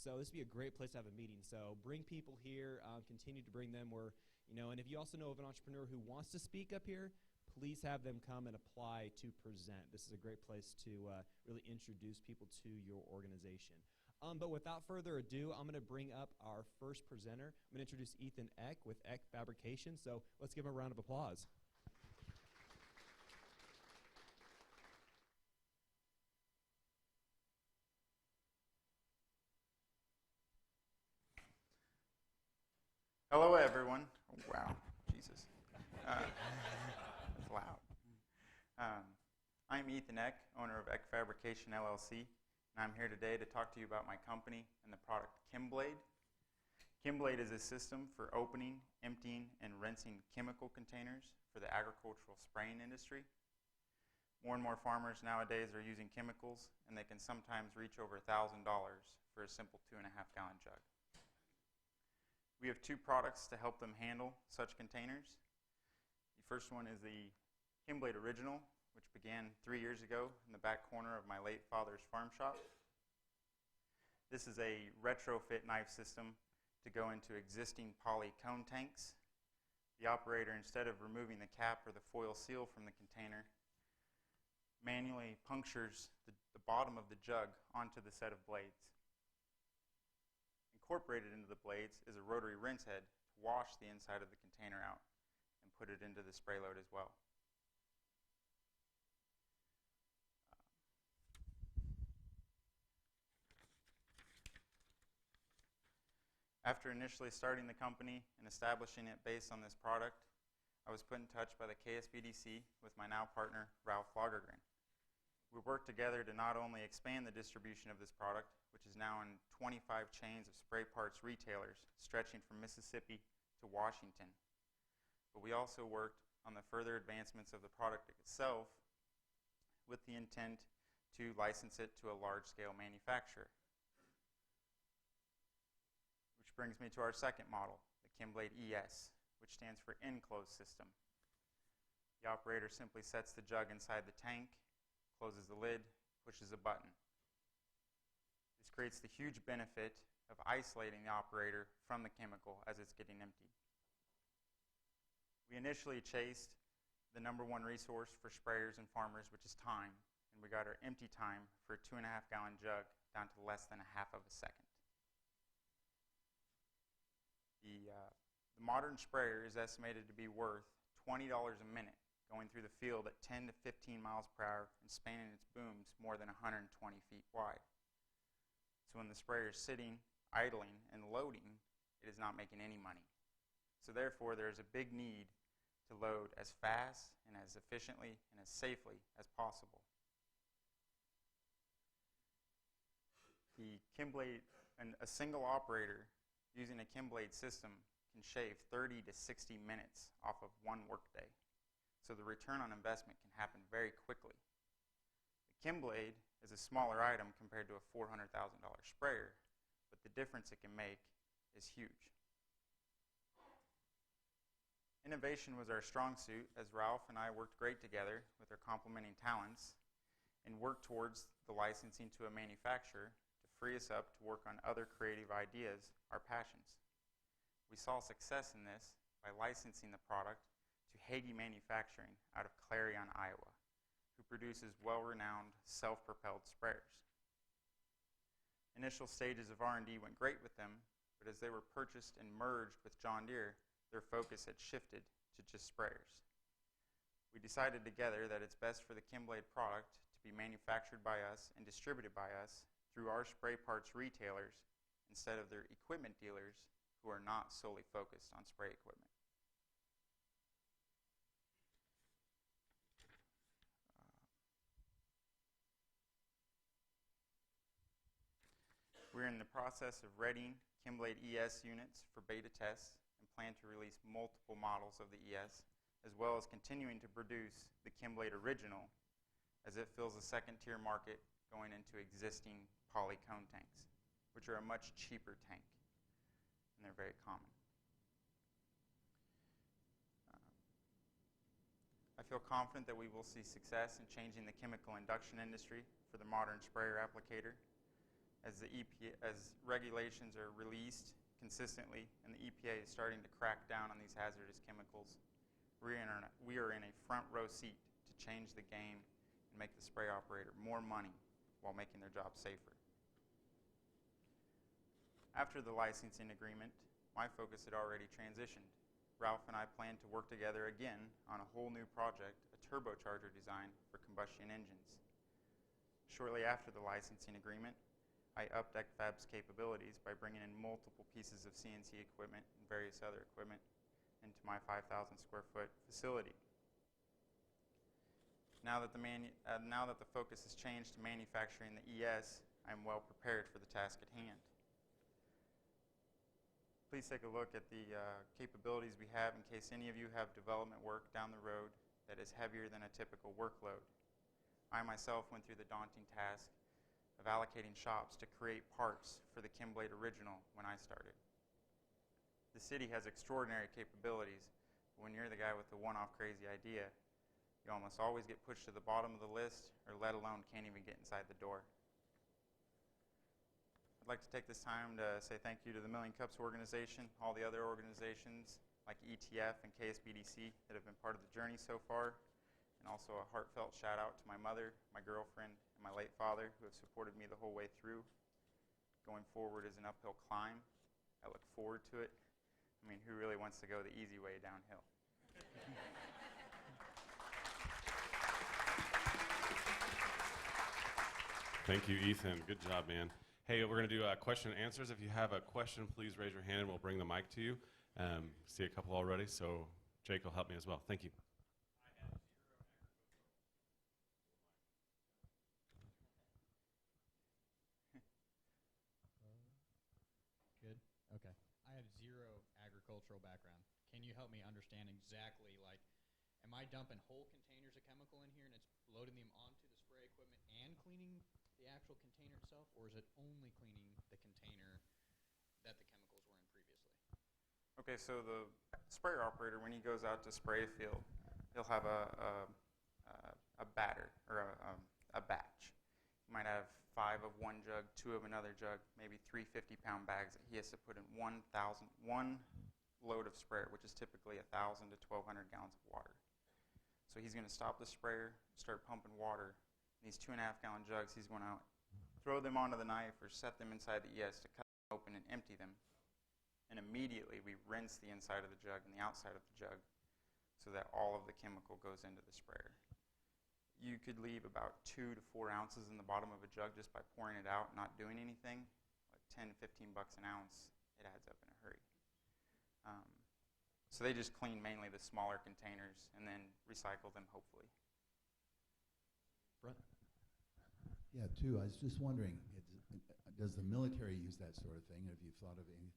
so this would be a great place to have a meeting. So bring people here, continue to bring them where, and if you also know of an entrepreneur who wants to speak up here, please have them come and apply to present. This is a great place to really introduce people to your organization. But without further ado, I'm going to bring up our first presenter. I'm going to introduce Ethan Eck with Eck Fabrication. So let's give him a round of applause. Hello, everyone. Oh, wow, Jesus. That's loud. I'm Ethan Eck, owner of Eck Fabrication, LLC, and I'm here today to talk to you about my company and the product ChemBlade. ChemBlade is a system for opening, emptying, and rinsing chemical containers for the agricultural spraying industry. More and more farmers nowadays are using chemicals, and they can sometimes reach over $1,000 for a simple 2.5-gallon jug. We have two products to help them handle such containers. The first one is the ChemBlade Original, which began 3 years ago in the back corner of my late father's farm shop. This is a retrofit knife system to go into existing poly cone tanks. The operator, instead of removing the cap or the foil seal from the container, manually punctures the bottom of the jug onto the set of blades. Incorporated into the blades is a rotary rinse head to wash the inside of the container out and put it into the spray load as well. After initially starting the company and establishing it based on this product, I was put in touch by the KSBDC with my now partner, Ralph Lagergren. We worked together to not only expand the distribution of this product, which is now in 25 chains of spray parts retailers stretching from Mississippi to Washington, but we also worked on the further advancements of the product itself with the intent to license it to a large-scale manufacturer. Which brings me to our second model, the ChemBlade ES, which stands for Enclosed System. The operator simply sets the jug inside the tank, closes the lid, pushes a button. This creates the huge benefit of isolating the operator from the chemical as it's getting emptied. We initially chased the #1 resource for sprayers and farmers, which is time, and we got our empty time for a 2.5-gallon jug down to less than a half of a second. The modern sprayer is estimated to be worth $20 a minute, going through the field at 10 to 15 miles per hour and spanning its booms more than 120 feet wide. So when the sprayer is sitting, idling, and loading, it is not making any money. So therefore, there is a big need to load as fast and as efficiently and as safely as possible. The ChemBlade, and a single operator using a ChemBlade system can shave 30 to 60 minutes off of one workday. So the return on investment can happen very quickly. The ChemBlade is a smaller item compared to a $400,000 sprayer, but the difference it can make is huge. Innovation was our strong suit, as Ralph and I worked great together with our complementing talents and worked towards the licensing to a manufacturer to free us up to work on other creative ideas, our passions. We saw success in this by licensing the product to Hagee Manufacturing out of Clarion, Iowa, who produces well-renowned self-propelled sprayers. Initial stages of R&D went great with them, but as they were purchased and merged with John Deere, their focus had shifted to just sprayers. We decided together that it's best for the ChemBlade product to be manufactured by us and distributed by us through our spray parts retailers instead of their equipment dealers who are not solely focused on spray equipment. We're in the process of readying ChemBlade ES units for beta tests and plan to release multiple models of the ES, as well as continuing to produce the ChemBlade Original as it fills a second-tier market going into existing polycone tanks, which are a much cheaper tank, and they're very common. I feel confident that we will see success in changing the chemical induction industry for the modern sprayer applicator, as as regulations are released consistently and the EPA is starting to crack down on these hazardous chemicals, we are in a front row seat to change the game and make the spray operator more money while making their job safer. After the licensing agreement, my focus had already transitioned. Ralph and I planned to work together again on a whole new project, a turbocharger design for combustion engines. Shortly after the licensing agreement, I upped ECFAB's capabilities by bringing in multiple pieces of CNC equipment and various other equipment into my 5,000 square foot facility. Now that the focus has changed to manufacturing the ES, I am well prepared for the task at hand. Please take a look at the capabilities we have in case any of you have development work down the road that is heavier than a typical workload. I myself went through the daunting task of allocating shops to create parts for the ChemBlade original when I started. The city has extraordinary capabilities, but when you're the guy with the one-off crazy idea, you almost always get pushed to the bottom of the list, or let alone can't even get inside the door. I'd like to take this time to say thank you to the Million Cups organization, all the other organizations like ETF and KSBDC that have been part of the journey so far, and also a heartfelt shout out to my mother, my girlfriend, and my late father who have supported me the whole way through. Going forward is an uphill climb. I look forward to it. I mean, who really wants to go the easy way downhill? Thank you, Ethan. Good job, man. Hey, we're going to do question and answers. If you have a question, please raise your hand and we'll bring the mic to you. See a couple already, so Jake will help me as well. Thank you. Good? Okay. I have zero agricultural background. Can you help me understand exactly, like, am I dumping whole containers of chemical in here and it's loading them onto the spray equipment and cleaning the actual container itself, or is it only cleaning the container that the chemicals were in previously? Okay, so the sprayer operator, when he goes out to spray a field, he'll have a batter or a batch. He might have 5 of one jug, 2 of another jug, maybe 3 50-pound bags that he has to put in one load of sprayer, which is typically 1,000 to 1,200 gallons of water. So he's going to stop the sprayer, start pumping water. These 2.5-gallon jugs, he's going to throw them onto the knife or set them inside the ES to cut them open and empty them. And immediately we rinse the inside of the jug and the outside of the jug so that all of the chemical goes into the sprayer. You could leave about 2 to 4 ounces in the bottom of a jug just by pouring it out and not doing anything. Like 10 to 15 bucks an ounce, it adds up in a hurry. So they just clean mainly the smaller containers and then recycle them, hopefully. Brent? Yeah, too. I was just wondering, does the military use that sort of thing? Have you thought of any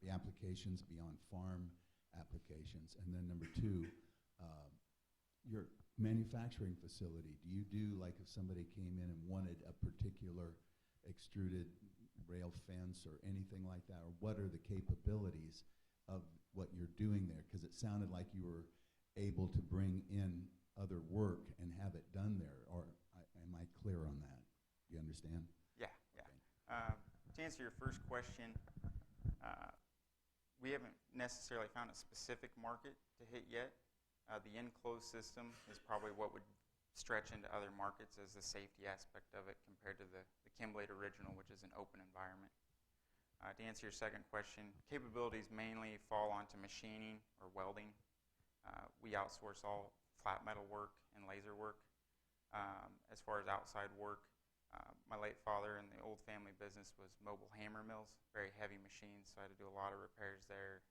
the applications beyond farm applications? And then number 2, your manufacturing facility, do you do, like if somebody came in and wanted a particular extruded rail fence or anything like that, or what are the capabilities of what you're doing there? Because it sounded like you were able to bring in other work and have it done there, or am I clear on that? Do you understand? Yeah. To answer your first question, we haven't necessarily found a specific market to hit yet. The enclosed system is probably what would stretch into other markets as the safety aspect of it compared to the ChemBlade original, which is an open environment. To answer your second question, capabilities mainly fall onto machining or welding. We outsource all flat metal work and laser work. As far as outside work, my late father in the old family business was mobile hammer mills, very heavy machines, so I had to do a lot of repairs there.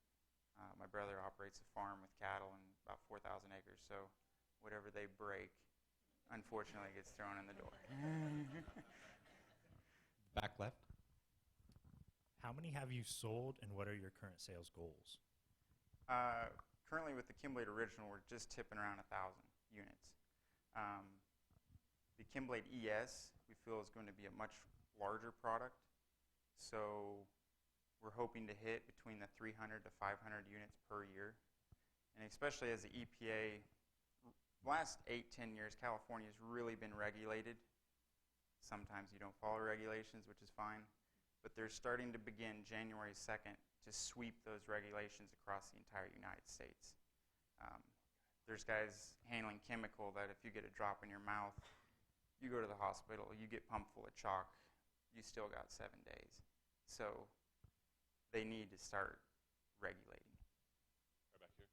My brother operates a farm with cattle and about 4,000 acres, so whatever they break, unfortunately, gets thrown in the door. Back left. How many have you sold, and what are your current sales goals? Currently with the ChemBlade original, we're just tipping around 1,000 units. The ChemBlade ES, we feel, is going to be a much larger product, so we're hoping to hit between the 300 to 500 units per year. And especially as the EPA, last 8-10 years, California has really been regulated. Sometimes you don't follow regulations, which is fine. but they're starting to begin January 2nd to sweep those regulations across the entire United States. There's guys handling chemical that if you get a drop in your mouth, you go to the hospital, you get pumped full of chalk, you still got 7 days. So they need to start regulating. Right back here.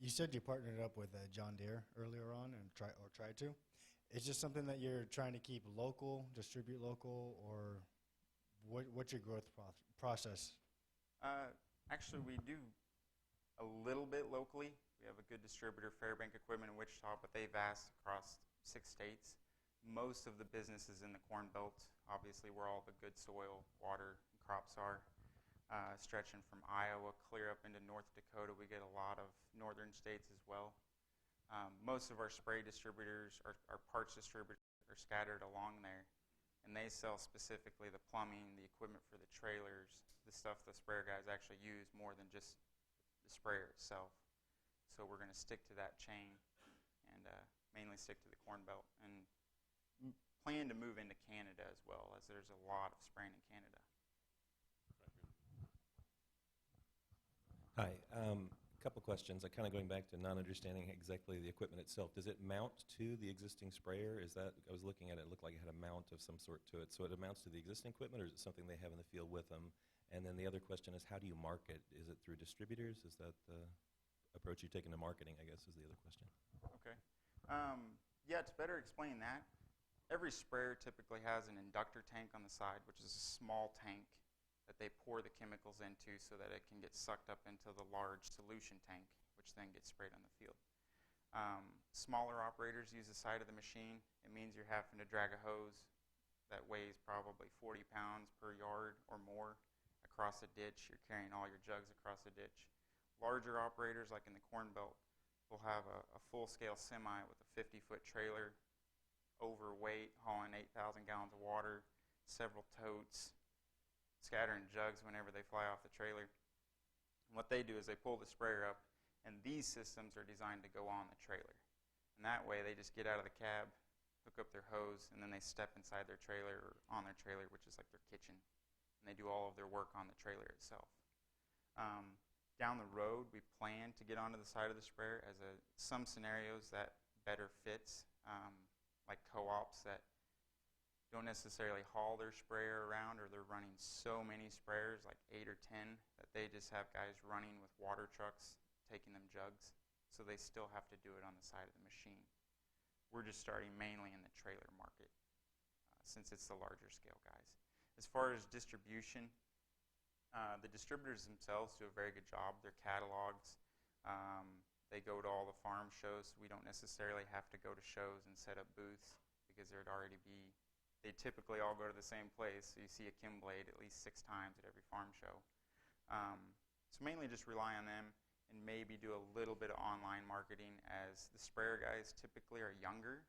You said you partnered up with John Deere earlier on and tried to. Is this something that you're trying to keep local, distribute local, or what's your growth process? Actually, we do a little bit locally. We have a good distributor, Fairbank Equipment in Wichita, but they've vast across 6 states. Most of the business is in the Corn Belt, obviously where all the good soil, water, and crops are. Stretching from Iowa clear up into North Dakota, we get a lot of northern states as well. Most of our spray distributors, our parts distributors, are scattered along there, and they sell specifically the plumbing, the equipment for the trailers, the stuff the sprayer guys actually use more than just the sprayer itself. So we're going to stick to that chain and mainly stick to the Corn Belt, and plan to move into Canada as well, as there's a lot of spraying in Canada. Hi. A couple questions. Kind of going back to not understanding exactly the equipment itself. Does it mount to the existing sprayer? Is that, I was looking at it, it looked like it had a mount of some sort to it. So it amounts to the existing equipment, or is it something they have in the field with them? And then the other question is, how do you market? Is it through distributors? Is that the approach you've taken to marketing, I guess, is the other question. Okay. Yeah, to better explain that, every sprayer typically has an inductor tank on the side, which is a small tank that they pour the chemicals into so that it can get sucked up into the large solution tank, which then gets sprayed on the field. Smaller operators use the side of the machine. It means you're having to drag a hose that weighs probably 40 pounds per yard or more across a ditch. You're carrying all your jugs across a ditch. Larger operators, like in the Corn Belt, will have a full-scale semi with a 50-foot trailer, overweight, hauling 8,000 gallons of water, several totes, scattering jugs whenever they fly off the trailer. And what they do is they pull the sprayer up, and these systems are designed to go on the trailer. And that way they just get out of the cab, hook up their hose, and then they step inside their trailer or on their trailer, which is like their kitchen. And they do all of their work on the trailer itself. Down the road, we plan to get onto the side of the sprayer as some scenarios that better fits, like co-ops that don't necessarily haul their sprayer around, or they're running so many sprayers, like 8 or 10, that they just have guys running with water trucks, taking them jugs, so they still have to do it on the side of the machine. We're just starting mainly in the trailer market, since it's the larger scale guys. As far as distribution, the distributors themselves do a very good job. Their catalogs, they go to all the farm shows. We don't necessarily have to go to shows and set up booths, because there'd already be, they typically all go to the same place. So you see a ChemBlade at least 6 times at every farm show. So mainly just rely on them, and maybe do a little bit of online marketing, as the sprayer guys typically are younger,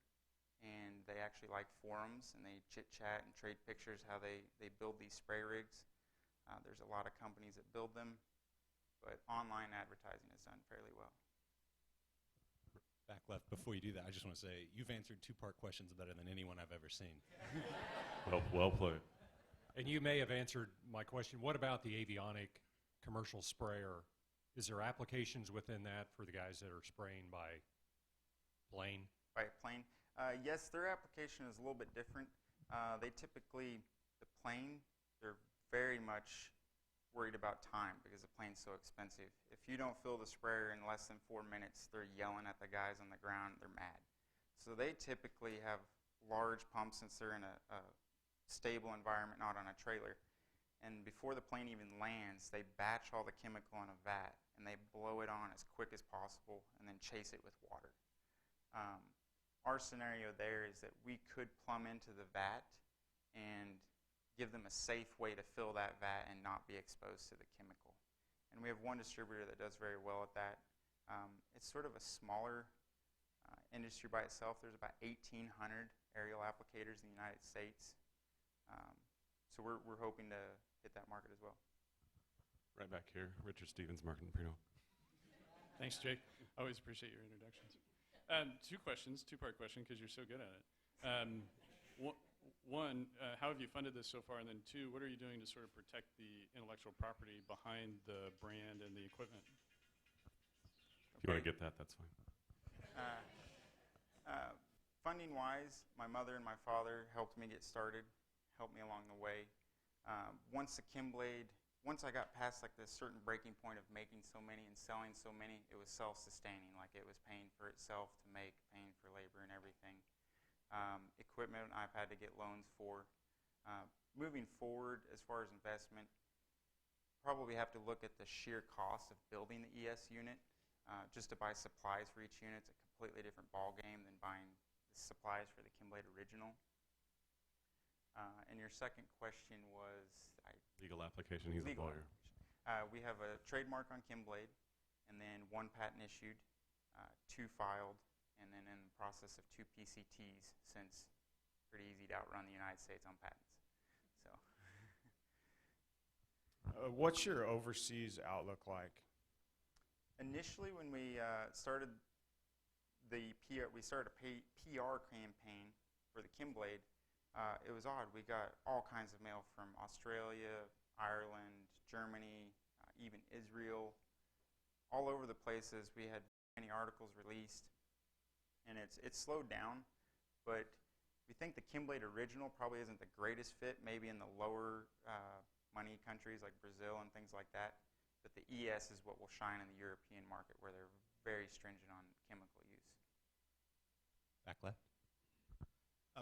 and they actually like forums, and they chit-chat and trade pictures how they build these spray rigs. There's a lot of companies that build them, but online advertising is done fairly well. Back left, before you do that, I just want to say you've answered 2-part questions better than anyone I've ever seen. Well played. And you may have answered my question. What about the avionic commercial sprayer? Is there applications within that for the guys that are spraying by plane? By plane? Yes, their application is a little bit different. They typically, the plane, they're very much worried about time, because the plane's so expensive. If you don't fill the sprayer in less than 4 minutes, they're yelling at the guys on the ground. They're mad. So they typically have large pumps, since they're in a stable environment, not on a trailer. And before the plane even lands, they batch all the chemical in a vat, and they blow it on as quick as possible, and then chase it with water. Our scenario there is that we could plumb into the vat and give them a safe way to fill that vat and not be exposed to the chemical. And we have one distributor that does very well at that. It's sort of a smaller industry by itself. There's about 1,800 aerial applicators in the United States. So we're hoping to hit that market as well. Right back here, Richard Stevens, Marketing Prino. Thanks, Jake. I always appreciate your introductions. 2 questions, 2-part question, because you're so good at it. one, how have you funded this so far? And then two, what are you doing to sort of protect the intellectual property behind the brand and the equipment? If you want to get that, that's fine. Funding-wise, my mother and my father helped me get started, helped me along the way. Once I got past like this certain breaking point of making so many and selling so many, it was self-sustaining. Like it was paying for itself to make, paying for labor and everything. Equipment I've had to get loans for. Moving forward, as far as investment, probably have to look at the sheer cost of building the ES unit. Just to buy supplies for each unit is a completely different ball game than buying the supplies for the ChemBlade original. And your second question was legal application. He's a lawyer. We have a trademark on ChemBlade, and then 1 patent issued, 2 filed, and then in the process of 2 PCTs, since it's pretty easy to outrun the United States on patents. So, what's your overseas outlook like? initially, when we started we started a PR campaign for the ChemBlade. It was odd. We got all kinds of mail from Australia, Ireland, Germany, even Israel, all over the places. We had many articles released, and it's slowed down, but we think the ChemBlade original probably isn't the greatest fit, maybe in the lower money countries like Brazil and things like that, but the ES is what will shine in the European market, where they're very stringent on chemical use. Back left.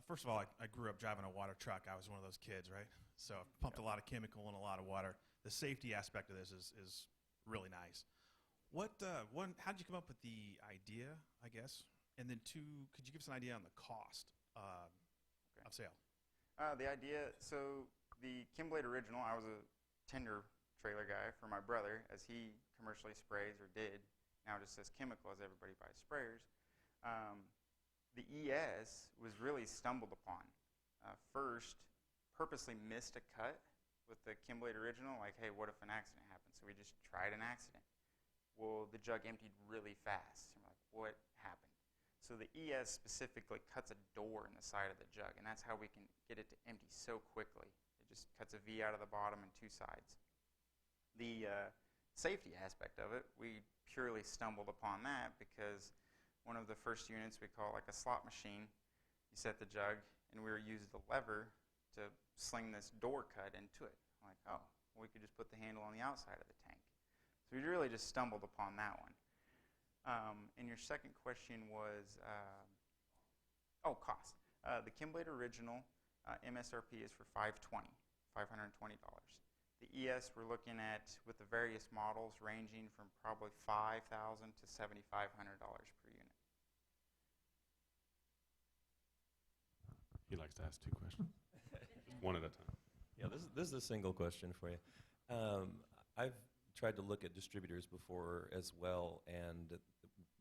First of all, I grew up driving a water truck. I was one of those kids, right? So I've pumped a lot of chemical and a lot of water. The safety aspect of this is really nice. How did you come up with the idea, I guess? And then 2, could you give us an idea on the cost of sale? The idea, so the ChemBlade original, I was a tender trailer guy for my brother, as he commercially sprays, or did. Now just says chemical, as everybody buys sprayers. The ES was really stumbled upon. First, purposely missed a cut with the ChemBlade original, like, hey, what if an accident happens? So we just tried an accident. Well, the jug emptied really fast. And we're like, what happened? So the ES specifically cuts a door in the side of the jug, and that's how we can get it to empty so quickly. It just cuts a V out of the bottom and 2 sides. The safety aspect of it, we purely stumbled upon that because one of the first units we call like a slot machine. You set the jug, and we were using the lever to sling this door cut into it. I'm like, oh, we could just put the handle on the outside of the tank. So we really just stumbled upon that one. And your second question was, cost. The ChemBlade original MSRP is for $520. The ES we're looking at with the various models ranging from probably $5,000 to $7,500 per unit. He likes to ask 2 questions. One at a time. Yeah, this is a single question for you. I've tried to look at distributors before as well, and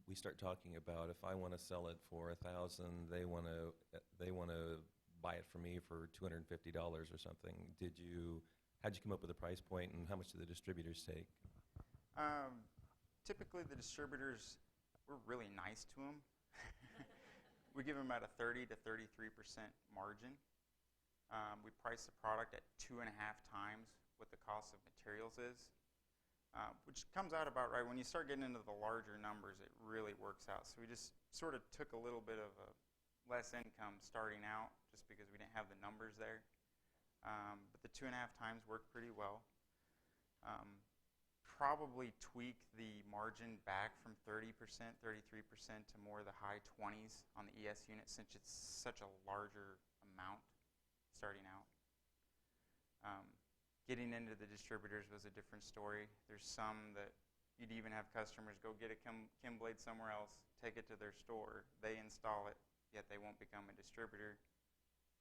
we start talking about if I want to sell it for $1,000, they want to buy it for me for $250 or something. How'd you come up with a price point, and how much do the distributors take? Typically, the distributors, we're really nice to them. We give them about a 30 to 33% margin. We price the product at 2.5 times what the cost of materials is, which comes out about right. When you start getting into the larger numbers, it really works out. So we just sort of took a little bit of a less income starting out just because we didn't have the numbers there. But the 2.5 times worked pretty well. Probably tweak the margin back from 30%, 33% to more the high 20s on the ES unit, since it's such a larger amount starting out. Getting into the distributors was a different story. There's some that you'd even have customers go get a ChemBlade somewhere else, take it to their store, they install it, yet they won't become a distributor.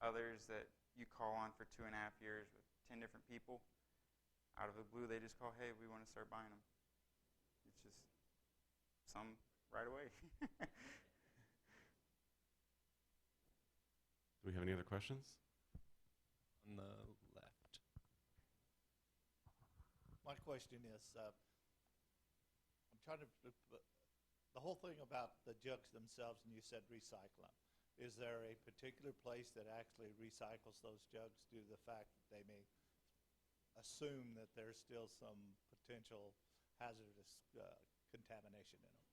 Others that you call on for 2.5 years with 10 different people, out of the blue, they just call, hey, we want to start buying them. It's just some right away. Do we have any other questions? On the left. My question is, I'm trying to, the whole thing about the jugs themselves, and you said recycle them, is there a particular place that actually recycles those jugs due to the fact that they may assume that there's still some potential hazardous contamination in them?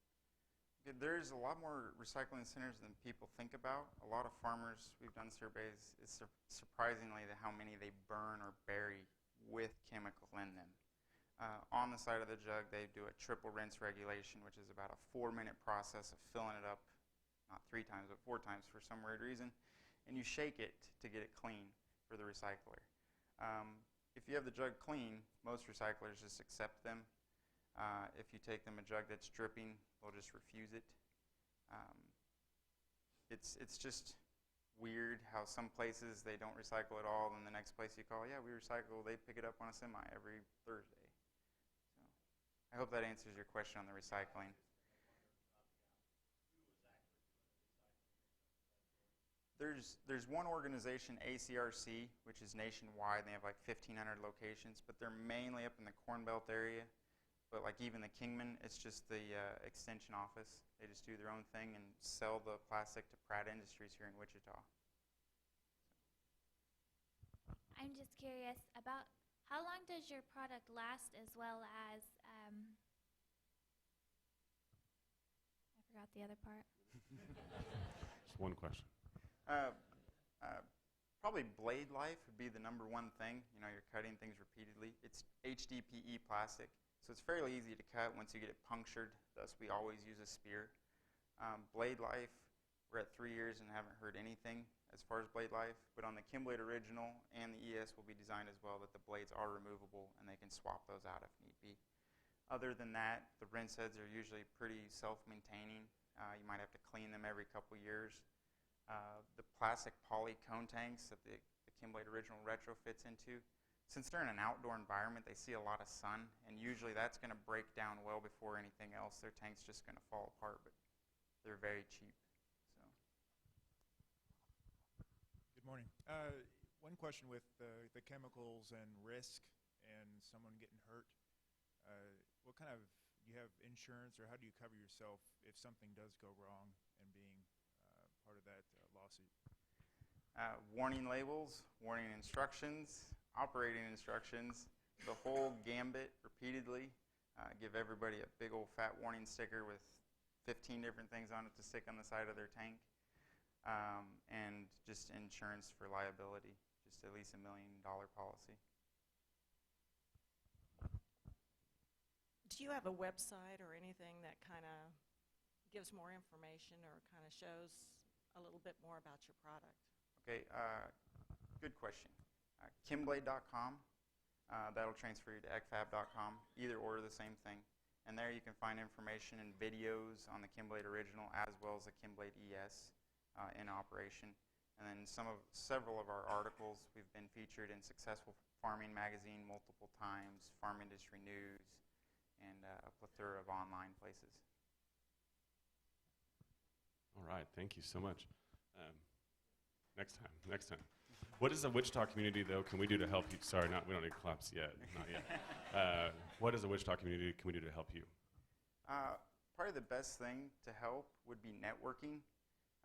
There's a lot more recycling centers than people think about. A lot of farmers, we've done surveys, it's surprisingly how many they burn or bury with chemical in them. On the side of the jug, they do a triple rinse regulation, which is about a 4-minute process of filling it up, not 3 times, but 4 times for some weird reason. And you shake it to get it clean for the recycler. If you have the jug clean, most recyclers just accept them. If you take them a jug that's dripping, they'll just refuse it. It's just weird how some places they don't recycle at all, and the next place you call, yeah, we recycle, they pick it up on a semi every Thursday. So I hope that answers your question on the recycling. There's one organization, ACRC, which is nationwide. They have like 1,500 locations, but they're mainly up in the Corn Belt area. But like even the Kingman, it's just the extension office. They just do their own thing and sell the plastic to Pratt Industries here in Wichita. I'm just curious about how long does your product last, as well as, I forgot the other part. Just one question. Probably blade life would be the #1 thing. You know, you're cutting things repeatedly. It's HDPE plastic. So it's fairly easy to cut once you get it punctured, thus we always use a spear. Blade life, we're at 3 years and haven't heard anything as far as blade life, but on the ChemBlade Original and the ES will be designed as well that the blades are removable and they can swap those out if need be. Other than that, the rinse heads are usually pretty self-maintaining. You might have to clean them every couple years. The plastic poly cone tanks that the ChemBlade Original retrofits into, since they're in an outdoor environment, they see a lot of sun, and usually that's going to break down well before anything else. Their tank's just going to fall apart, but they're very cheap. So. Good morning. One question with the chemicals and risk and someone getting hurt. What kind of, do you have insurance, or how do you cover yourself if something does go wrong and being part of that lawsuit? Warning labels, warning instructions, operating instructions, the whole gambit repeatedly. Give everybody a big old fat warning sticker with 15 different things on it to stick on the side of their tank. And just insurance for liability, just at least $1 million policy. Do you have a website or anything that kind of gives more information or kind of shows a little bit more about your product? Okay, good question. ChemBlade.com, that'll transfer you to ecfab.com. Either or the same thing. And there you can find information and videos on the ChemBlade Original as well as the ChemBlade ES in operation. And then several of our articles, we've been featured in Successful Farming Magazine multiple times, Farm Industry News, and a plethora of online places. All right, thank you so much. Next time. What does the Wichita community, though, can we do to help you? Sorry, we don't need claps yet, not yet. What does the Wichita community can we do to help you? Probably the best thing to help would be networking.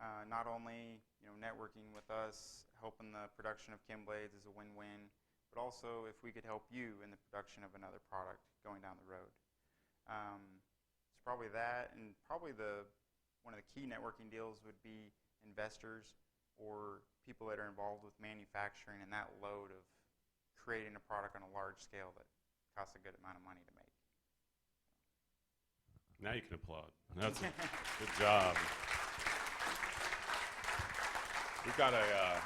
Not only networking with us, helping the production of ChemBlades is a win-win, but also if we could help you in the production of another product going down the road. It's probably that, and probably one of the key networking deals would be investors or people that are involved with manufacturing and that load of creating a product on a large scale that costs a good amount of money to make. Now you can applaud. That's a good job. We've got a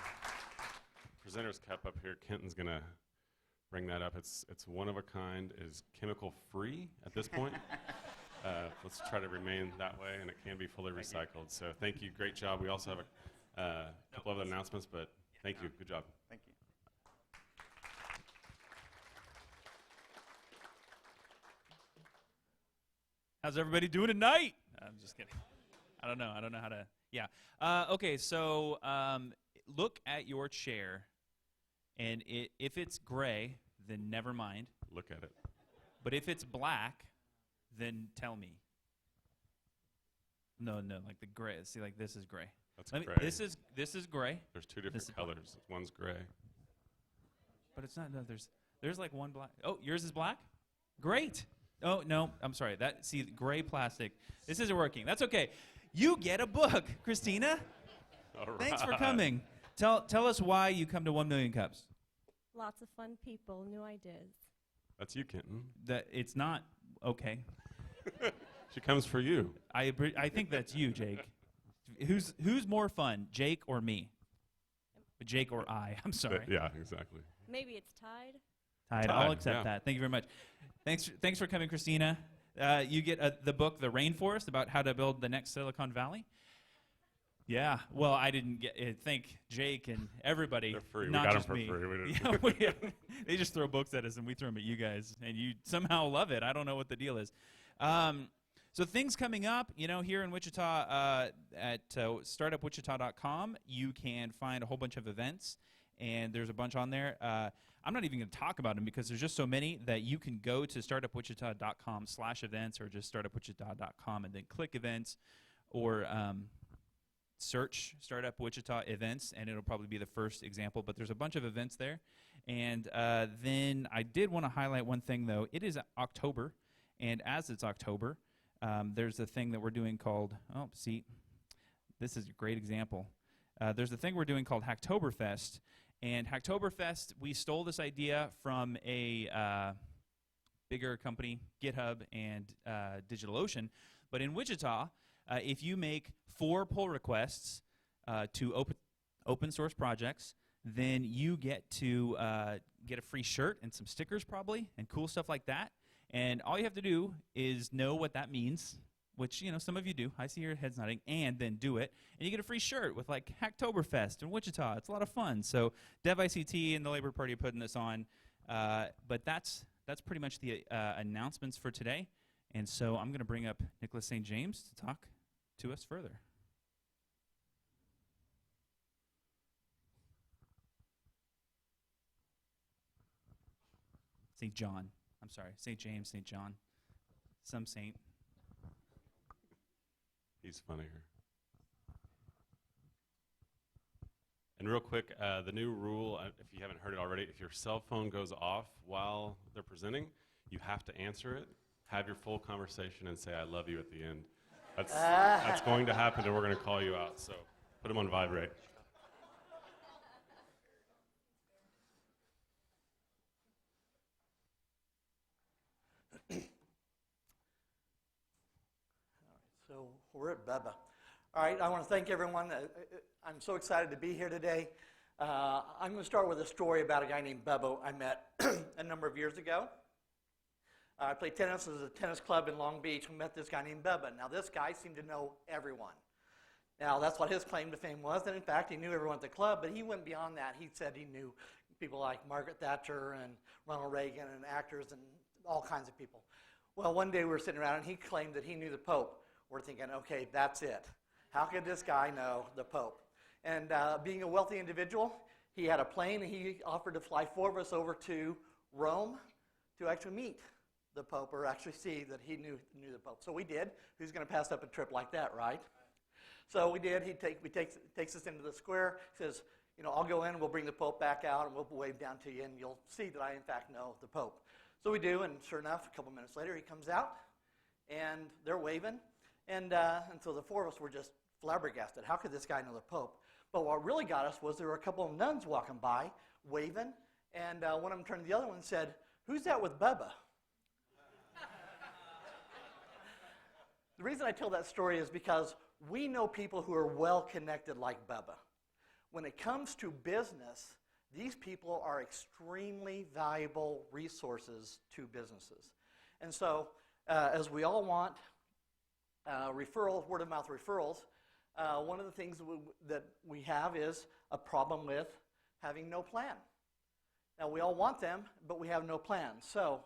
presenter's cup up here. Kenton's going to bring that up. It's one of a kind. It is chemical free at this point. Let's try to remain that way, and it can be fully recycled. So thank you. Great job. We also have a couple other announcements, but thank you. Good job. Thank you. How's everybody doing tonight? I'm just kidding. I don't know how to. Yeah. Okay, so look at your chair, and if it's gray, then never mind. Look at it. But if it's black, then tell me. No, like the gray. See, like this is gray. That's Let me, gray. this is gray. There's two different colors. One's gray. But it's not. No, there's like one black. Oh, yours is black. Great. Oh no, I'm sorry. See, gray plastic. This isn't working. That's okay. You get a book, Christina. All right. Thanks for coming. Tell us why you come to 1 Million Cups. Lots of fun people, new ideas. That's you, Kenton. That it's not okay. She comes for you. I think that's you, Jake. Who's more fun, Jake or me? Jake or I? I'm sorry. Yeah, exactly. Maybe it's tied. Tied. I'll accept that. Thank you very much. Thanks for coming, Christina. You get the book, The Rainforest, about how to build the next Silicon Valley. Yeah. Well, I didn't get it. Thank Jake and everybody. They're free. Not We got just them for me. free. Yeah, they just throw books at us, and we throw them at you guys, and you somehow love it. I don't know what the deal is. So things coming up, here in Wichita at startupwichita.com, you can find a whole bunch of events, and there's a bunch on there. I'm not even going to talk about them because there's just so many that you can go to startupwichita.com/events or just startupwichita.com and then click events or search Startup Wichita events, and it'll probably be the first example, but there's a bunch of events there. And then I did want to highlight one thing, though. It is October, and as it's October, there's a thing that we're doing called, this is a great example. There's a thing we're doing called Hacktoberfest, and Hacktoberfest, we stole this idea from a bigger company, GitHub and DigitalOcean, but in Wichita, if you make 4 pull requests to open source projects, then you get to get a free shirt and some stickers probably and cool stuff like that. And all you have to do is know what that means, which some of you do. I see your heads nodding, and then do it. And you get a free shirt with like Hacktoberfest in Wichita. It's a lot of fun. So DevICT and the Labor Party are putting this on. But that's pretty much the announcements for today. And so I'm going to bring up Nicholas St. James to talk to us further. St. John. I'm sorry. St. James, St. John. Some saint. He's funnier. And real quick, the new rule, if you haven't heard it already, if your cell phone goes off while they're presenting, you have to answer it, have your full conversation, and say, I love you at the end. That's going to happen, and we're going to call you out. So put them on vibrate. So we're at Bubba. All right, I want to thank everyone. I'm so excited to be here today. I'm going to start with a story about a guy named Bubba I met a number of years ago. I played tennis at a tennis club in Long Beach and met this guy named Bubba. Now, this guy seemed to know everyone. Now, that's what his claim to fame was, and in fact, he knew everyone at the club, but he went beyond that. He said he knew people like Margaret Thatcher and Ronald Reagan and actors and all kinds of people. Well, one day we were sitting around, and he claimed that he knew the Pope. We're thinking, okay, that's it. How could this guy know the Pope? And being a wealthy individual, he had a plane, and he offered to fly 4 of us over to Rome to actually meet the Pope, or actually see that he knew the Pope. So we did. Who's going to pass up a trip like that, right? So we did. He takes us into the square, says, I'll go in, we'll bring the Pope back out, and we'll wave down to you, and you'll see that I, in fact, know the Pope. So we do, and sure enough, a couple minutes later, he comes out, and they're waving. And so the 4 of us were just flabbergasted. How could this guy know the Pope? But what really got us was there were a couple of nuns walking by, waving, and one of them turned to the other one and said, "Who's that with Bubba?" The reason I tell that story is because we know people who are well connected like Bubba. When it comes to business, these people are extremely valuable resources to businesses. And so, as we all want referrals, word-of-mouth referrals, one of the things that we have is a problem with having no plan. Now, we all want them, but we have no plan. So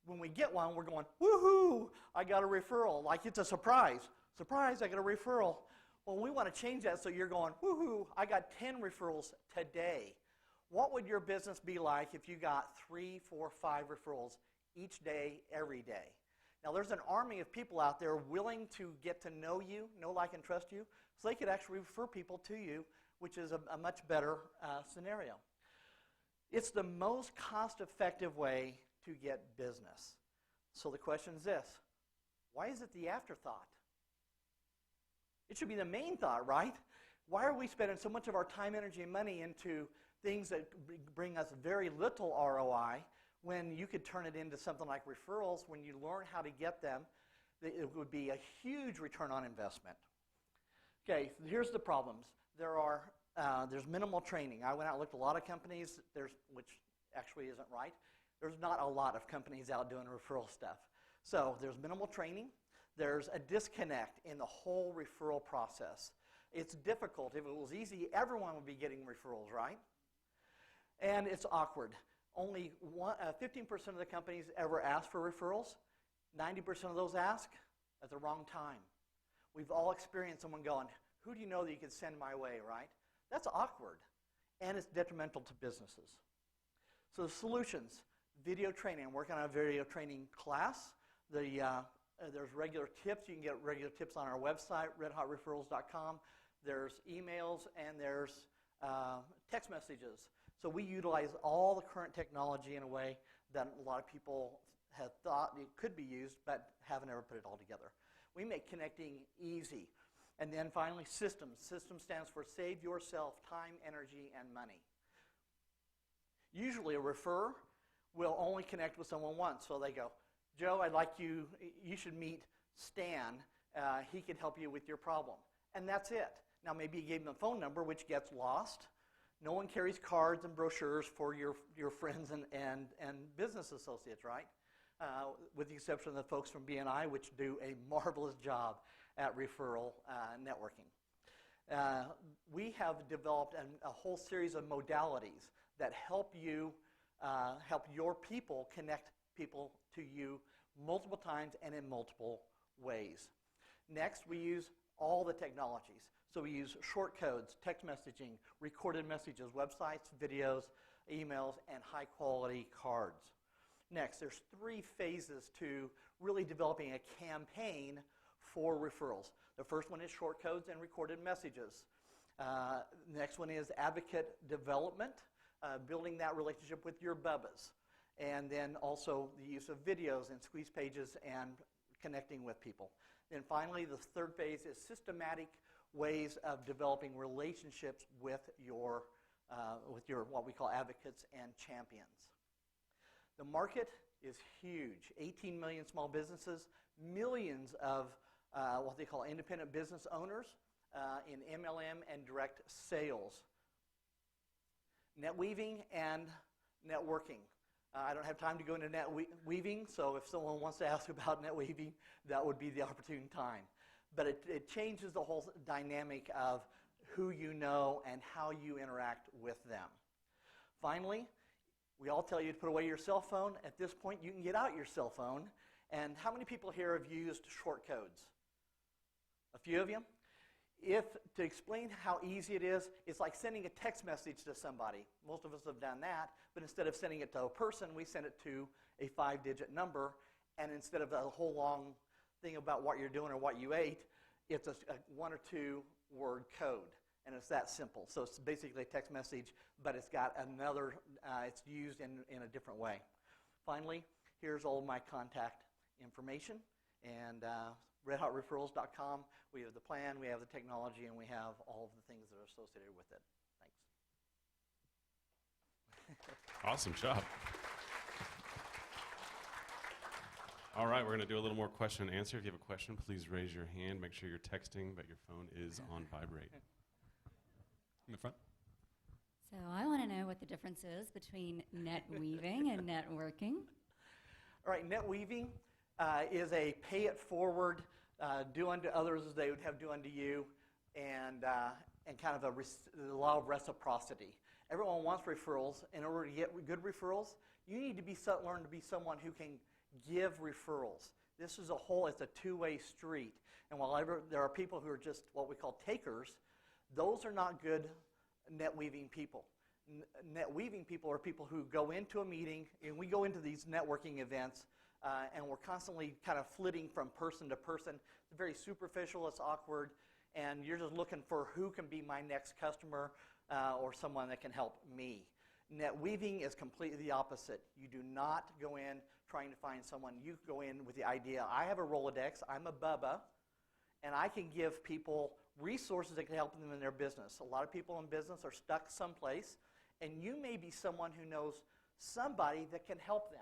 when we get one, we're going, woohoo, I got a referral. Like it's a surprise. Surprise, I got a referral. Well, we want to change that so you're going, woohoo, I got 10 referrals today. What would your business be like if you got 3, 4, 5 referrals each day, every day? Now, there's an army of people out there willing to get to know you, know, like, and trust you, so they could actually refer people to you, which is a much better scenario. It's the most cost-effective way to get business. So the question is this: why is it the afterthought? It should be the main thought, right? Why are we spending so much of our time, energy, and money into things that bring us very little ROI when you could turn it into something like referrals? When you learn how to get them, it would be a huge return on investment. Okay, here's the problems. There's minimal training. I went out and looked at a lot of companies, which actually isn't right. There's not a lot of companies out doing referral stuff. So there's minimal training. There's a disconnect in the whole referral process. It's difficult. If it was easy, everyone would be getting referrals, right? And it's awkward. Only 15% of the companies ever ask for referrals. 90% of those ask at the wrong time. We've all experienced someone going, who do you know that you could send my way, right? That's awkward, and it's detrimental to businesses. So the solutions: video training. I'm working on a video training class. There's regular tips. You can get regular tips on our website, redhotreferrals.com. There's emails, and there's text messages. So we utilize all the current technology in a way that a lot of people have thought it could be used, but haven't ever put it all together. We make connecting easy. And then finally, systems. System stands for save yourself time, energy, and money. Usually a referrer will only connect with someone once. So they go, Joe, you should meet Stan. He could help you with your problem. And that's it. Now maybe you gave them a phone number, which gets lost. No one carries cards and brochures for your friends and business associates, right? With the exception of the folks from BNI, which do a marvelous job at referral networking. We have developed a whole series of modalities that help your people connect people to you multiple times and in multiple ways. Next, we use all the technologies. So we use short codes, text messaging, recorded messages, websites, videos, emails, and high-quality cards. Next, there's 3 phases to really developing a campaign for referrals. The first one is short codes and recorded messages. The next one is advocate development, building that relationship with your bubbas. And then also the use of videos and squeeze pages and connecting with people. Then finally, the third phase is systematic ways of developing relationships with your what we call advocates and champions. The market is huge. 18 million small businesses, millions of what they call independent business owners in MLM and direct sales. Net weaving and networking. I don't have time to go into net weaving, so if someone wants to ask about net weaving, that would be the opportune time. But it changes the whole dynamic of who you know and how you interact with them. Finally, we all tell you to put away your cell phone. At this point, you can get out your cell phone. And how many people here have used short codes? A few of you? To explain how easy it is, it's like sending a text message to somebody. Most of us have done that, but instead of sending it to a person, we send it to a 5-digit number, and instead of a whole long thing about what you're doing or what you ate, it's a 1 or 2 word code, and it's that simple. So it's basically a text message, but it's got another, it's used in a different way. Finally, here's all my contact information, and redhotreferrals.com. We have the plan, we have the technology, and we have all of the things that are associated with it. Thanks. Awesome job. All right, we're going to do a little more question and answer. If you have a question, please raise your hand. Make sure you're texting, but your phone is on vibrate. In the front. So I want to know what the difference is between net weaving and networking. All right, net weaving is a pay it forward, do unto others as they would have do unto you, and kind of a law of reciprocity. Everyone wants referrals. In order to get good referrals, you need to learn to be someone who can give referrals. This is it's a two-way street. And while there are people who are just what we call takers, those are not good net weaving people. Net weaving people are people who go into a meeting, and we go into these networking events and we're constantly kind of flitting from person to person. It's very superficial, it's awkward, and you're just looking for who can be my next customer or someone that can help me. Net weaving is completely the opposite. You do not go in trying to find someone. You go in with the idea, I have a Rolodex, I'm a Bubba, and I can give people resources that can help them in their business. A lot of people in business are stuck someplace, and you may be someone who knows somebody that can help them.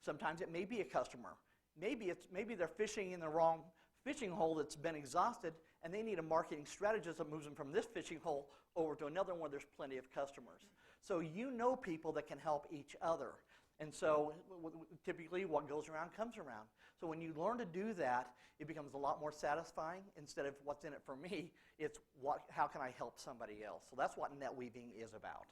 Sometimes it may be a customer. Maybe they're fishing in the wrong fishing hole that's been exhausted, and they need a marketing strategist that moves them from this fishing hole over to another one where there's plenty of customers. So you know people that can help each other. And so typically what goes around comes around. So when you learn to do that, it becomes a lot more satisfying. Instead of what's in it for me, it's how can I help somebody else? So that's what net weaving is about.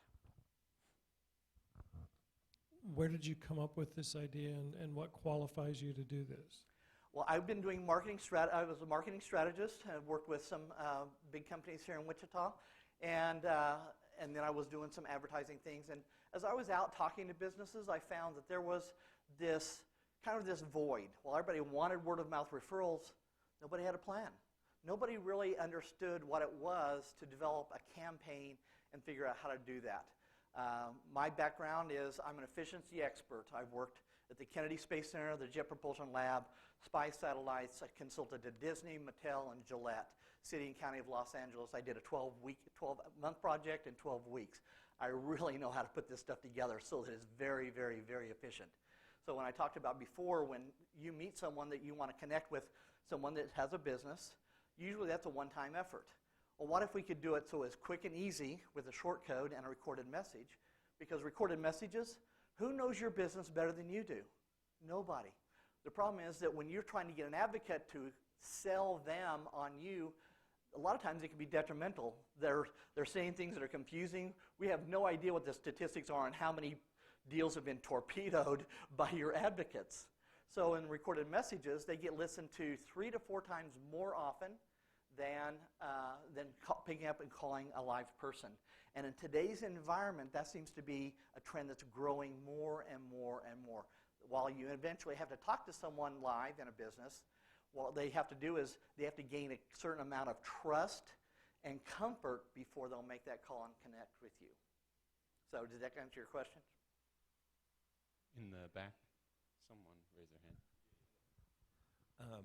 Where did you come up with this idea, and what qualifies you to do this? Well, I've been doing marketing I was a marketing strategist. I've worked with some big companies here in Wichita, and then I was doing some advertising things. And as I was out talking to businesses, I found that there was this void. While everybody wanted word-of-mouth referrals, nobody had a plan. Nobody really understood what it was to develop a campaign and figure out how to do that. My background is I'm an efficiency expert. I've worked at the Kennedy Space Center, the Jet Propulsion Lab, spy satellites. I consulted to Disney, Mattel, and Gillette, City and County of Los Angeles. I did a 12-month project in 12 weeks. I really know how to put this stuff together so that it's very, very, very efficient. So when I talked about before, when you meet someone that you want to connect with, someone that has a business, usually that's a one-time effort. Well, what if we could do it so it's quick and easy with a short code and a recorded message? Because recorded messages, who knows your business better than you do? Nobody. The problem is that when you're trying to get an advocate to sell them on you, a lot of times it can be detrimental. They're saying things that are confusing. We have no idea what the statistics are on how many deals have been torpedoed by your advocates. So in recorded messages, they get listened to 3 to 4 times more often than picking up and calling a live person. And in today's environment, that seems to be a trend that's growing more and more and more. While you eventually have to talk to someone live in a business, what they have to do is they have to gain a certain amount of trust and comfort before they'll make that call and connect with you. So does that answer your question? In the back, someone raise their hand.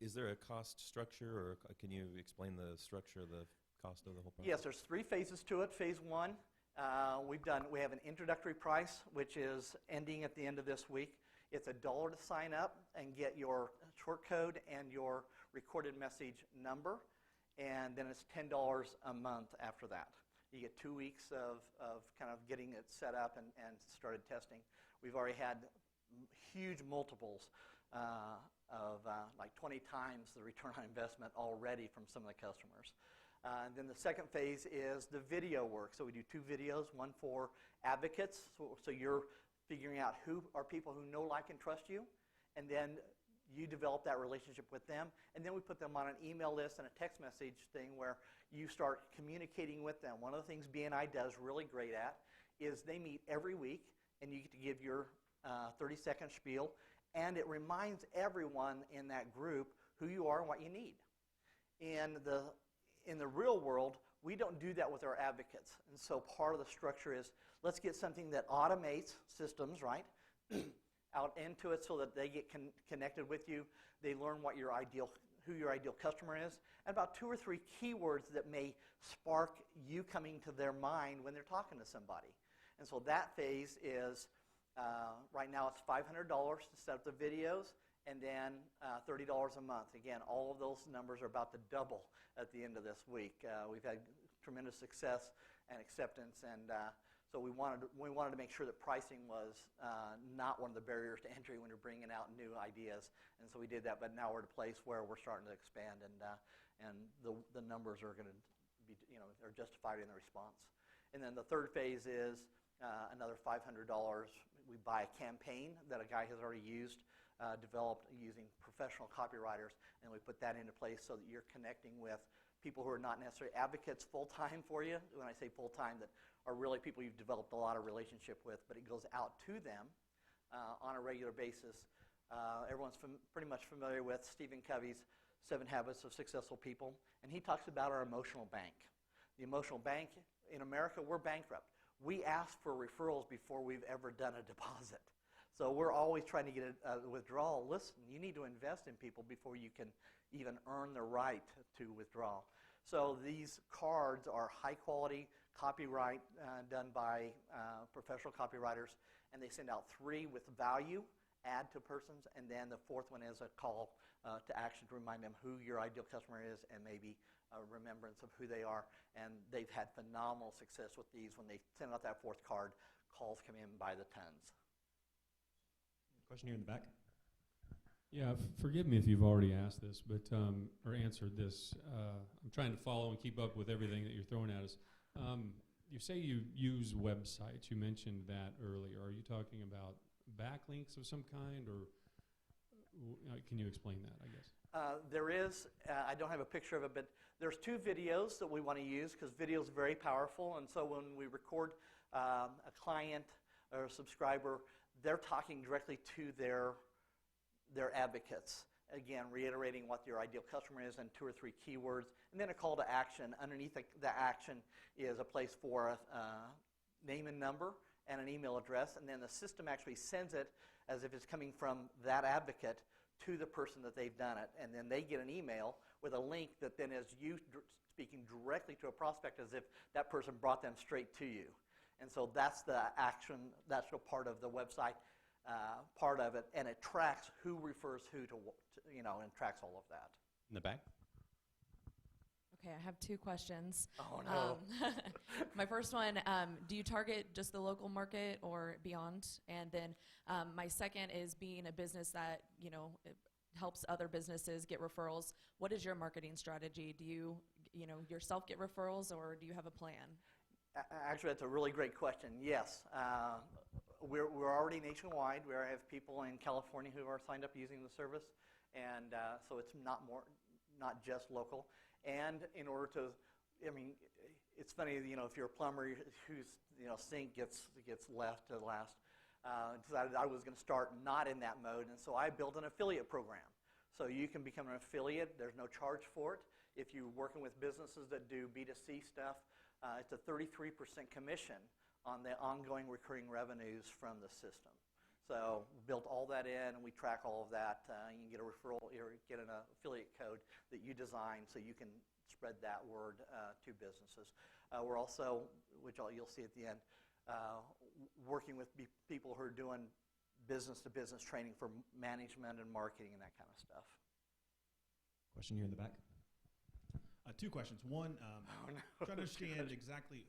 Is there a cost structure, or can you explain the structure of the cost of the whole project? Yes, there's 3 phases to it. Phase 1, we have an introductory price, which is ending at the end of this week. It's $1 to sign up and get your short code and your recorded message number, and then it's $10 a month after that. You get 2 weeks of kind of getting it set up and started testing. We've already had huge multiples of like 20 times the return on investment already from some of the customers. And then the second phase is the video work. So we do 2 videos, one for advocates, so you're figuring out who are people who know, like, and trust you, and then you develop that relationship with them, and then we put them on an email list and a text message thing where you start communicating with them. One of the things BNI does really great at is they meet every week, and you get to give your 30-second spiel, and it reminds everyone in that group who you are and what you need. In the real world, we don't do that with our advocates. And so part of the structure is let's get something that automates systems, right, out into it so that they get connected with you. They learn who your ideal customer is, and about 2 or 3 keywords that may spark you coming to their mind when they're talking to somebody. And so that phase is, right now it's $500 to set up the videos, and then $30 a month. Again, all of those numbers are about to double at the end of this week. We've had tremendous success and acceptance, and so we wanted to make sure that pricing was not one of the barriers to entry when you're bringing out new ideas, and so we did that. But now we're at a place where we're starting to expand, and the numbers are going to be, are justified in the response. And then the third phase is another $500. We buy a campaign that a guy has already used, developed using professional copywriters, and we put that into place so that you're connecting with people who are not necessarily advocates full-time for you. When I say full-time, that are really people you've developed a lot of relationship with, but it goes out to them on a regular basis everyone's pretty much familiar with Stephen Covey's 7 Habits of Successful People, and he talks about our emotional bank. The emotional bank, in America, we're bankrupt. We ask for referrals before we've ever done a deposit. So we're always trying to get a withdrawal. Listen, you need to invest in people before you can even earn the right to withdraw. So these cards are high quality copyright done by professional copywriters, and they send out 3 with value, add to persons, and then the 4th one is a call to action to remind them who your ideal customer is and maybe a remembrance of who they are. And they've had phenomenal success with these. When they send out that 4th card, calls come in by the tons. Question here in the back. Yeah, forgive me if you've already asked this, but or answered this. I'm trying to follow and keep up with everything that you're throwing at us. You say you use websites. You mentioned that earlier. Are you talking about backlinks of some kind, or can you explain that, I guess? There is, I don't have a picture of it, but there's 2 videos that we want to use because video is very powerful. And so when we record a client or a subscriber, they're talking directly to their advocates. Again, reiterating what your ideal customer is and 2 or 3 keywords, and then a call to action. Underneath the action is a place for a name and number and an email address, and then the system actually sends it as if it's coming from that advocate to the person that they've done it, and then they get an email with a link that then is you speaking directly to a prospect as if that person brought them straight to you. And so that's the action, that's a part of the website, part of it, and it tracks who refers who to and tracks all of that. In the back? Okay, I have 2 questions. Oh, no. My first one, do you target just the local market or beyond? And then my second is, being a business that, it helps other businesses get referrals, what is your marketing strategy? Do you, yourself get referrals, or do you have a plan? Actually, that's a really great question. Yes. We're already nationwide. We have people in California who are signed up using the service, and so it's not just local. And in order to, it's funny, if you're a plumber whose sink gets left to last, decided I was going to start not in that mode, and so I built an affiliate program. So you can become an affiliate. There's no charge for it. If you're working with businesses that do B2C stuff, it's a 33% commission on the ongoing recurring revenues from the system. So we built all that in, and we track all of that. You can get a referral or get an affiliate code that you design so you can spread that word to businesses. We're also, which you'll see at the end, working with people who are doing business-to-business training for management and marketing and that kind of stuff. Question here in the back. 2 questions. One, trying to understand exactly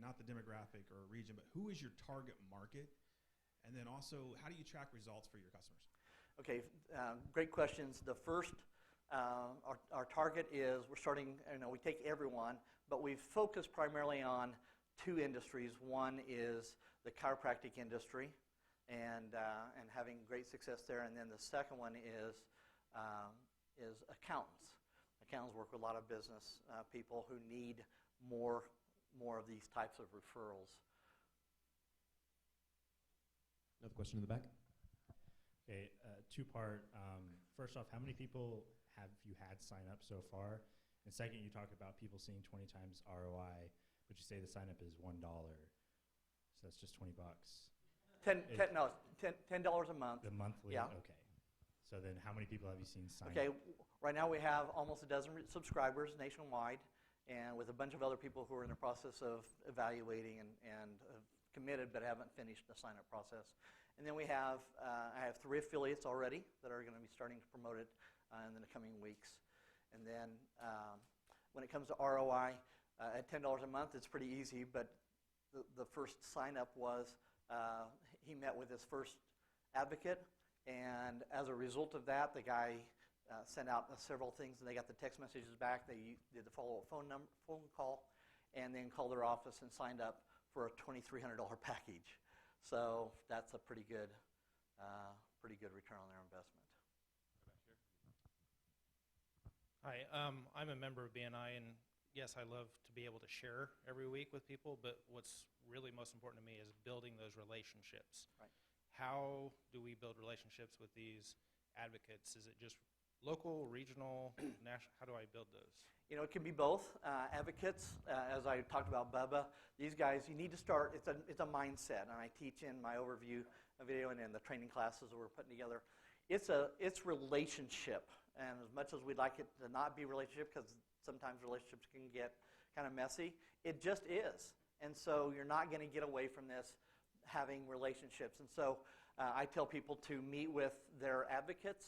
not the demographic or region, but who is your target market? And then also, how do you track results for your customers? Okay, great questions. The first, our target is, we're starting, we take everyone, but we've focused primarily on 2 industries. One is the chiropractic industry, and having great success there. And then the second one is accountants. Accountants work with a lot of business people who need more of these types of referrals. Another question in the back. Okay, 2-part. First off, how many people have you had sign up so far? And second, you talk about people seeing 20 times ROI, but you say the sign up is $1. So that's just $20. $10 a month. The monthly? Yeah. Okay. So then how many people have you seen sign Okay, up? right now we have almost a dozen subscribers nationwide, and with a bunch of other people who are in the process of evaluating and committed but haven't finished the sign-up process. And then we have, I have 3 affiliates already that are going to be starting to promote it in the coming weeks. And then when it comes to ROI, at $10 a month, it's pretty easy, but the first sign-up was he met with his first advocate, and as a result of that, the guy sent out several things, and they got the text messages back. They did the follow-up phone call, and then called their office and signed up for a $2,300 package. So that's a pretty good return on their investment. Hi, I'm a member of BNI, and yes, I love to be able to share every week with people, but what's really most important to me is building those relationships. Right. how do we build relationships with these advocates? Is it just local, regional, national? How do I build those? You know, it can be both. Advocates, as I talked about Bubba, these guys, you need to start, it's a mindset, and I teach in my overview video and in the training classes that we're putting together. It's relationship, and as much as we'd like it to not be relationship, because sometimes relationships can get kind of messy, it just is. And so you're not going to get away from this having relationships. And so I tell people to meet with their advocates,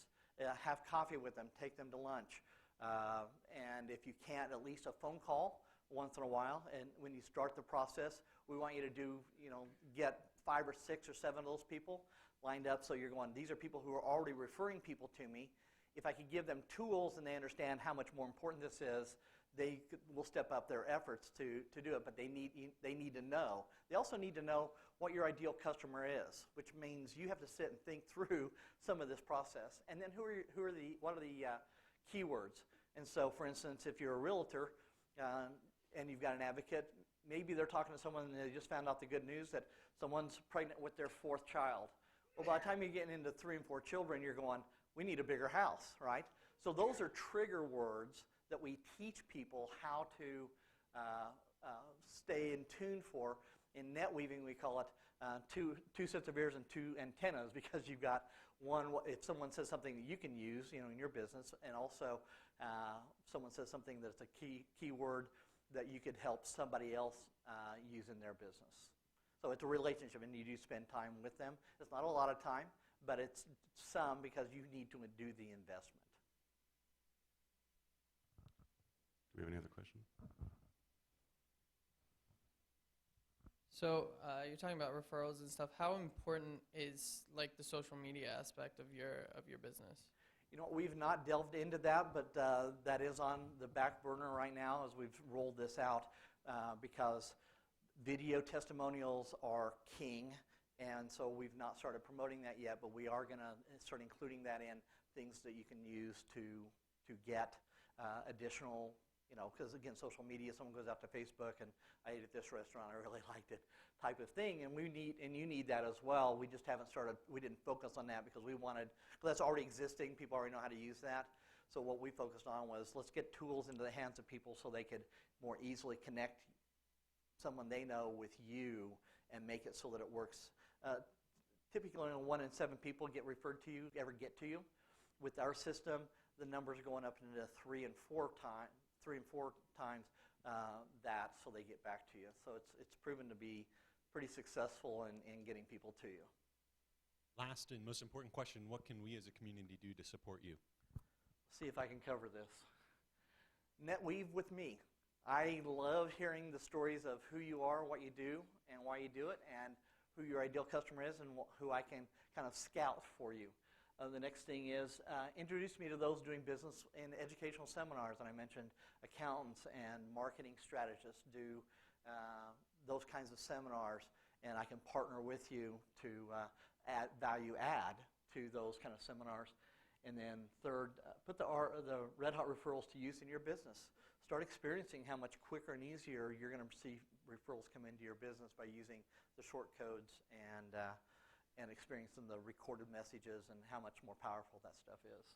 have coffee with them, take them to lunch. And if you can't, at least a phone call once in a while. And when you start the process, we want you to do, get 5 or 6 or 7 of those people lined up. So you're going, these are people who are already referring people to me. If I could give them tools and they understand how much more important this is, they will step up their efforts to do it. But they need to know. They also need to know what your ideal customer is, which means you have to sit and think through some of this process. And then what are the keywords? And so, for instance, if you're a realtor and you've got an advocate, maybe they're talking to someone and they just found out the good news that someone's pregnant with their 4th child. Well, by the time you're getting into 3 and 4 children, you're going, we need a bigger house, right? So those are trigger words that we teach people how to stay in tune for. In net weaving, we call it two sets of ears and 2 antennas, because you've got one, if someone says something that you can use, in your business, and also someone says something that's a key word that you could help somebody else use in their business. So it's a relationship, and you do spend time with them. It's not a lot of time, but it's some, because you need to do the investment. Do we have any other questions? So you're talking about referrals and stuff. How important is the social media aspect of your business? We've not delved into that, but that is on the back burner right now as we've rolled this out, because video testimonials are king, and so we've not started promoting that yet, but we are going to start including that in things that you can use to get additional, because again, social media, someone goes out to Facebook and I ate at this restaurant, I really liked it, type of thing, and you need that as well. We just haven't started, we didn't focus on that because that's already existing, people already know how to use that. So what we focused on was, let's get tools into the hands of people so they could more easily connect someone they know with you and make it so that it works. Typically, 1 in 7 people get referred to you, ever get to you. With our system, the numbers are going up into 3 and 4 times that, so they get back to you. So it's proven to be pretty successful in getting people to you. Last and most important question, what can we as a community do to support you? See if I can cover this. NetWeave with me. I love hearing the stories of who you are, what you do, and why you do it, and who your ideal customer is, and who I can kind of scout for you. The next thing is introduce me to those doing business in educational seminars. And I mentioned accountants and marketing strategists do those kinds of seminars, and I can partner with you to add to those kind of seminars. And then third, put the Red Hot referrals to use in your business. Start experiencing how much quicker and easier you're going to see referrals come into your business by using the short codes and experiencing the recorded messages and how much more powerful that stuff is.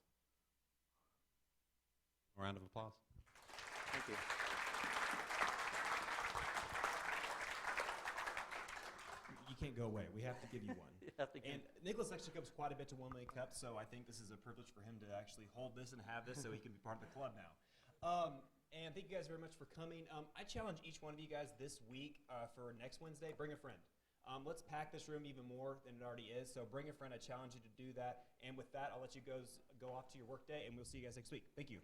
A round of applause. Thank you. You can't go away. We have to give you one. And Nicholas actually comes quite a bit to One Way Cup, so I think this is a privilege for him to actually hold this and have this so he can be part of the club now. And thank you guys very much for coming. I challenge each one of you guys this week for next Wednesday, bring a friend. Let's pack this room even more than it already is, so bring a friend. I challenge you to do that. And with that, I'll let you go off to your work day, and we'll see you guys next week. Thank you.